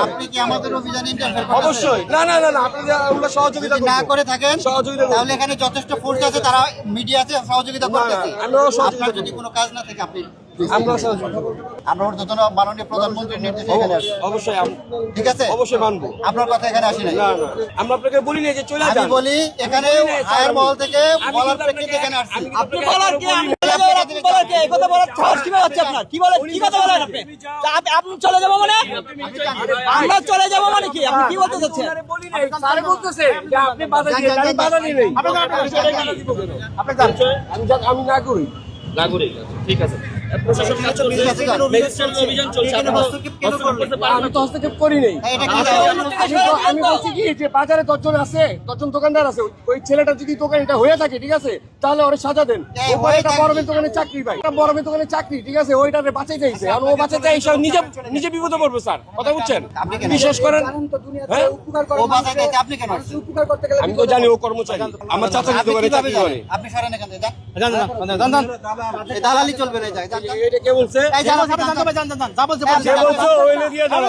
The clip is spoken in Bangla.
আপনি কি আমাদের অভিযানে ইন্টারফেয়ার করতেছেন? অবশ্যই না না না না, আপনি আমরা সহযোগিতা যদি না করব। করে থাকেন সহযোগিতা করব। তাহলে এখানে যথেষ্ট ফোর্স আছে, তারা মিডিয়াতে সহযোগিতা করতেছে। আমরাও সহযোগিতা আপনার যদি করব। কোনো কাজ না থাকে আপনি আমরা সহযোগিতা করব। আমরা ঊর্ধ্বতন মাননীয় প্রধানমন্ত্রীর নির্দেশে এখানে আসছি। অবশ্যই ঠিক আছে, অবশ্যই মানবো। আপনার কথা এখানে আসি নাই। না না, আমরা আপনাকে বলি না যে চলে আমি যান। বলি এখানে হায়ার মহল থেকে বলার প্রেক্ষিতে এখানে আসছি। আপনি বলার কি? এই কথা বলার সাহস কিভাবে হচ্ছে আপনার? কি বলেন, কি কথা বলেন আপনি? আপনি চলে যাবো মানে? আমরা চলে যাবো মানে কি? আপনি কি বলতে চাচ্ছেন? স্যার বলতেছে যে আপনি বাধা দিয়ে আমি বাধা দিই নাই। আমি না করি। নাগরিক ঠিক আছে প্রশাসন কাজ চলছে অভিযান চলছে এখানে হস্তক্ষেপ কেন করলেন? আমি তো হস্তক্ষেপ করি নাই। এটা কি আমি বলছি কি যে বাজারে 10 জন আছে, 10 জন দোকানদার আছে, ওই ছেলেটা যদি দোকান এটা হয়ে থাকে, ঠিক আছে, তাহলে ওরে সাজা দেন। এই ও হয়ে একটা থাকে। বড়মের দোকানে চাকরি ভাই, একটা বড়মের দোকানে চাকরি, ঠিক আছে, ওইটারে বাঁচাইতে আইছে। আর ও বাঁচাইতে আইছে নিজে বিপদে পড়বে স্যার, কথা বুঝছেন? আপনি কেন? বিশ্বাস করেন, হ্যাঁ? ও বাধা দিয়েছে, আপনি কেন আসছেন? আমি তো জানি ও কর্মচারী, আমার চাচা আপনি দোকানে কিভাবে চাকরি করে। জানেন? আপনি সরেন এখান থেকে, যান। এই দালালি চলবে না, যান, যান, যান। এটা কে বলছে? এই যান, যান, যান, যান, যান, যান, যান, যা বলছে বলুন। যে বলছে ওইলে দিয়ে দাও।